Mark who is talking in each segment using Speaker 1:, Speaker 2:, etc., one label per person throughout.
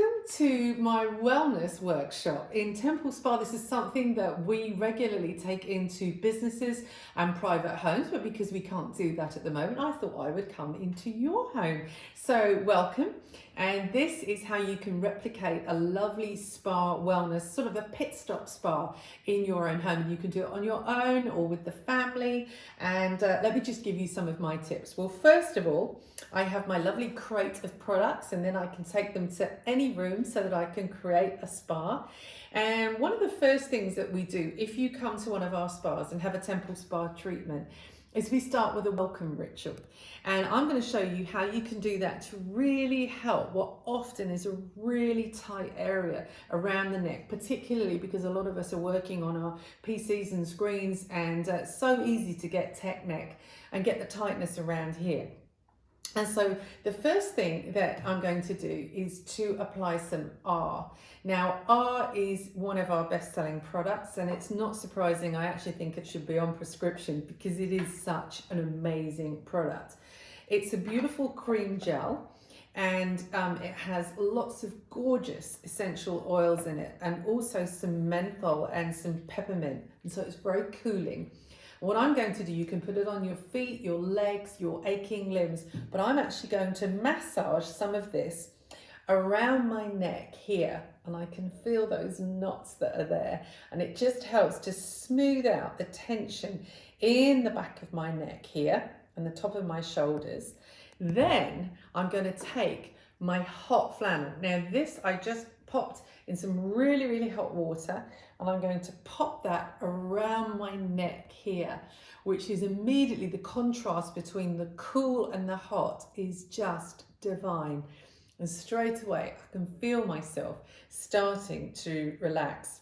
Speaker 1: Welcome to my wellness workshop in Temple Spa. This is something that we regularly take into businesses and private homes, but because we can't do that at the moment, I thought I would come into your home. So welcome. And this is how you can replicate a lovely spa wellness, sort of a pit stop spa in your own home. You can do it on your own or with the family. And let me just give you some of my tips. Well, first of all, I have my lovely crate of products, and then I can take them to any room so that I can create a spa. And one of the first things that we do if you come to one of our spas and have a Temple Spa treatment is we start with a welcome ritual. And I'm going to show you how you can do that to really help what often is a really tight area around the neck, particularly because a lot of us are working on our PCs and screens, and it's so easy to get tech neck and get the tightness around here. And so the first thing that I'm going to do is to apply some R. Now, R is one of our best-selling products, and it's not surprising. I actually think it should be on prescription because it is such an amazing product. It's a beautiful cream gel, and it has lots of gorgeous essential oils in it, and also some menthol and some peppermint, and so it's very cooling. What I'm going to do, you can put it on your feet, your legs, your aching limbs, but I'm actually going to massage some of this around my neck here, and I can feel those knots that are there, and it just helps to smooth out the tension in the back of my neck here and the top of my shoulders. Then I'm going to take my hot flannel. Now this I just popped in some really hot water, and I'm going to pop that around my neck here, which is immediately the contrast between the cool and the hot is just divine. And straight away I can feel myself starting to relax.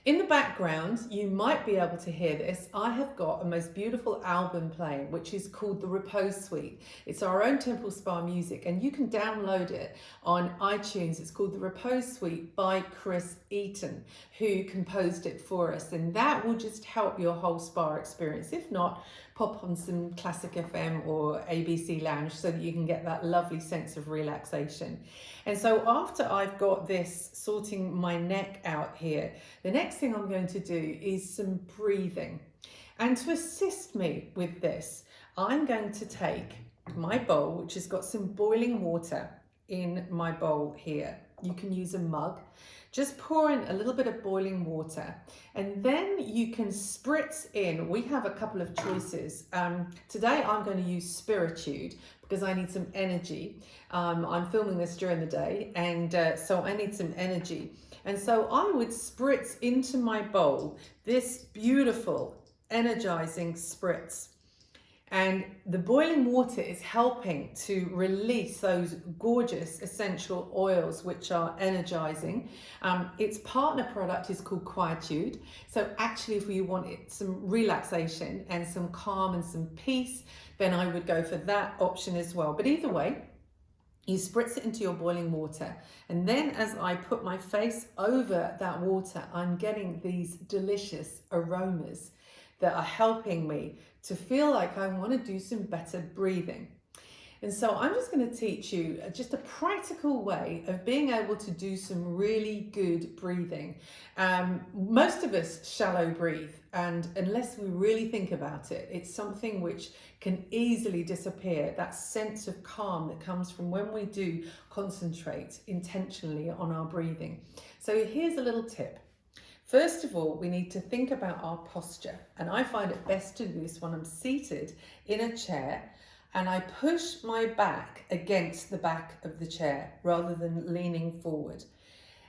Speaker 1: In the background, you might be able to hear this. I have got a most beautiful album playing, which is called The Repose Suite. It's our own Temple Spa music, and you can download it on iTunes. It's called The Repose Suite by Chris Eaton, who composed it for us. And that will just help your whole spa experience. If not, pop on some Classic FM or ABC Lounge so that you can get that lovely sense of relaxation. And so after I've got this sorting my neck out here, the next thing I'm going to do is some breathing. And to assist me with this, I'm going to take my bowl, which has got some boiling water in my bowl here. You can use a mug. Just pour in a little bit of boiling water, and then you can spritz in. We have a couple of choices. Today I'm going to use Spiritude because I need some energy. I'm filming this during the day, and so I need some energy. And so I would spritz into my bowl this beautiful, energizing spritz. And the boiling water is helping to release those gorgeous essential oils, which are energizing. Its partner product is called Quietude. So actually, if you want some relaxation and some calm and some peace, then I would go for that option as well. But either way, you spritz it into your boiling water. And then as I put my face over that water, I'm getting these delicious aromas that are helping me to feel like I want to do some better breathing. And so I'm just going to teach you just a practical way of being able to do some really good breathing. Most of us shallow breathe, and unless we really think about it, it's something which can easily disappear, that sense of calm that comes from when we do concentrate intentionally on our breathing. So here's a little tip. First of all, we need to think about our posture, and I find it best to do this when I'm seated in a chair and I push my back against the back of the chair rather than leaning forward.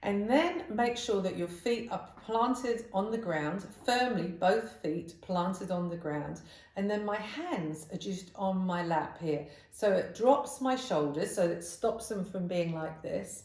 Speaker 1: And then make sure that your feet are planted on the ground, firmly, both feet planted on the ground. And then my hands are just on my lap here. So it drops my shoulders, so it stops them from being like this.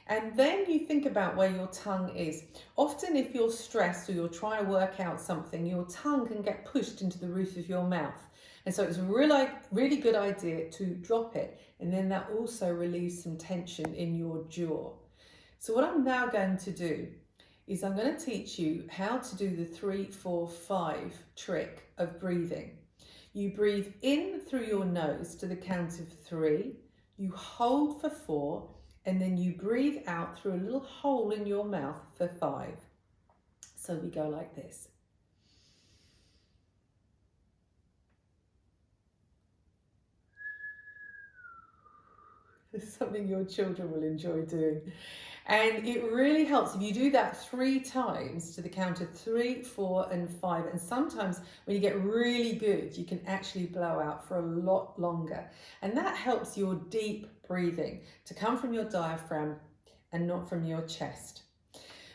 Speaker 1: And then you think about where your tongue is. Often if you're stressed or you're trying to work out something, your tongue can get pushed into the roof of your mouth. And so it's a really good idea to drop it. And then that also relieves some tension in your jaw. So what I'm now going to do is I'm going to teach you how to do the 3, 4, 5 trick of breathing. You breathe in through your nose to the count of 3, you hold for 4, and then you breathe out through a little hole in your mouth for 5. So we go like this. It's something your children will enjoy doing. And it really helps if you do that 3 times to the count of 3, 4, and 5. And sometimes when you get really good, you can actually blow out for a lot longer. And that helps your deep breathing to come from your diaphragm and not from your chest.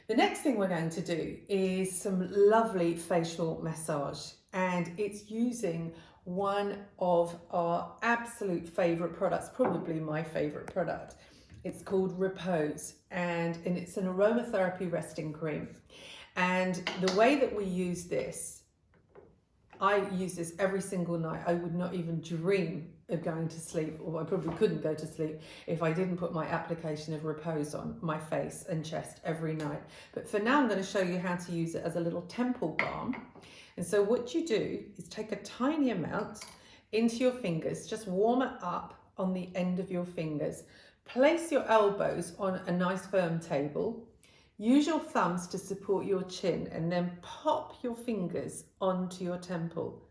Speaker 1: The next thing we're going to do is some lovely facial massage. And it's using one of our absolute favorite products, probably my favorite product. It's called Repose, and it's an aromatherapy resting cream. And the way that we use this, I use this every single night. I would not even dream of going to sleep, or I probably couldn't go to sleep if I didn't put my application of Repose on my face and chest every night. But for now, I'm going to show you how to use it as a little temple balm. And so what you do is take a tiny amount into your fingers, just warm it up on the end of your fingers. Place your elbows on a nice firm table. Use your thumbs to support your chin, and then pop your fingers onto your temple.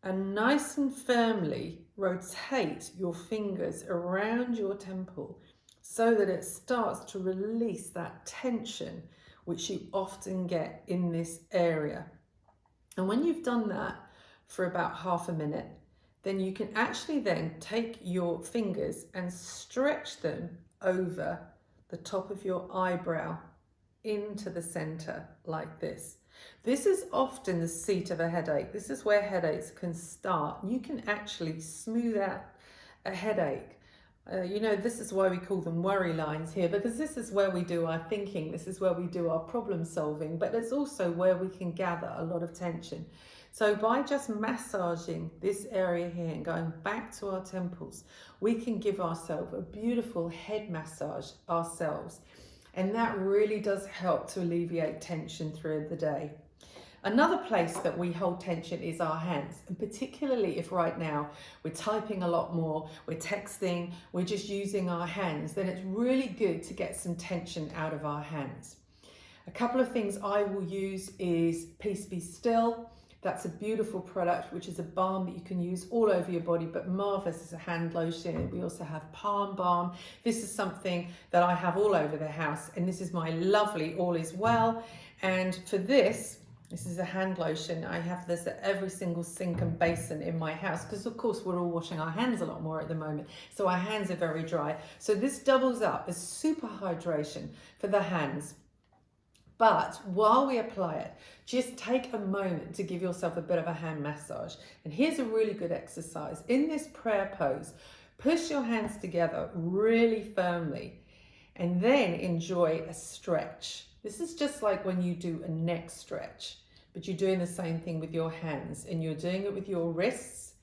Speaker 1: And nice and firmly rotate your fingers around your temple so that it starts to release that tension which you often get in this area. And when you've done that for about half a minute, then you can actually then take your fingers and stretch them over the top of your eyebrow into the center like this. This is often the seat of a headache. This is where headaches can start. You can actually smooth out a headache. This is why we call them worry lines here, because this is where we do our thinking. This is where we do our problem solving, but it's also where we can gather a lot of tension. So by just massaging this area here and going back to our temples, we can give ourselves a beautiful head massage ourselves. And that really does help to alleviate tension through the day. Another place that we hold tension is our hands, and particularly if right now we're typing a lot more, we're texting, we're just using our hands, then it's really good to get some tension out of our hands. A couple of things I will use is Peace Be Still. That's a beautiful product, which is a balm that you can use all over your body, but marvelous as a hand lotion. We also have Palm Balm. This is something that I have all over the house, and this is my lovely All Is Well. And for this is a hand lotion. I have this at every single sink and basin in my house because, of course, we're all washing our hands a lot more at the moment. So our hands are very dry. So this doubles up as super hydration for the hands. But while we apply it, just take a moment to give yourself a bit of a hand massage. And here's a really good exercise. In this prayer pose, push your hands together really firmly and then enjoy a stretch. This is just like when you do a neck stretch, but you're doing the same thing with your hands, and you're doing it with your wrists.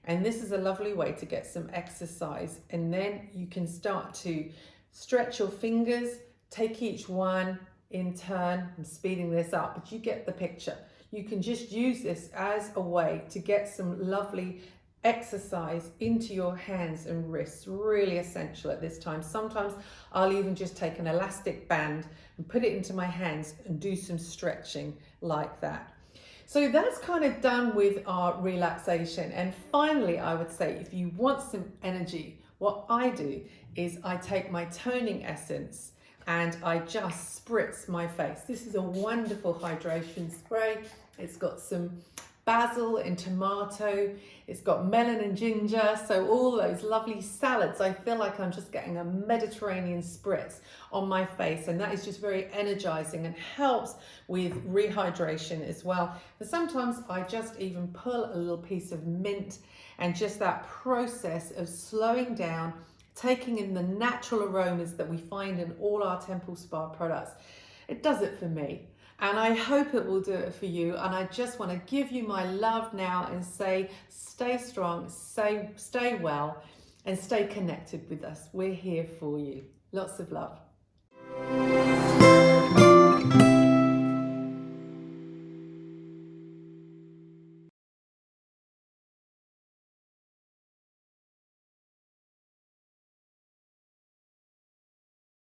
Speaker 1: And this is a lovely way to get some exercise. And then you can start to stretch your fingers, take each one in turn. I'm speeding this up, but you get the picture. You can just use this as a way to get some lovely exercise into your hands and wrists. Really essential at this time. Sometimes I'll even just take an elastic band and put it into my hands and do some stretching like that. So that's kind of done with our relaxation. And finally, I would say if you want some energy, what I do is I take my toning essence and I just spritz my face. This is a wonderful hydration spray. It's got some basil and tomato. It's got melon and ginger. So all those lovely salads. I feel like I'm just getting a Mediterranean spritz on my face, and that is just very energizing and helps with rehydration as well. But sometimes I just even pull a little piece of mint, and just that process of slowing down, taking in the natural aromas that we find in all our Temple Spa products. It does it for me, and I hope it will do it for you. And I just want to give you my love now and say, stay strong, stay well, and stay connected with us. We're here for you. Lots of love.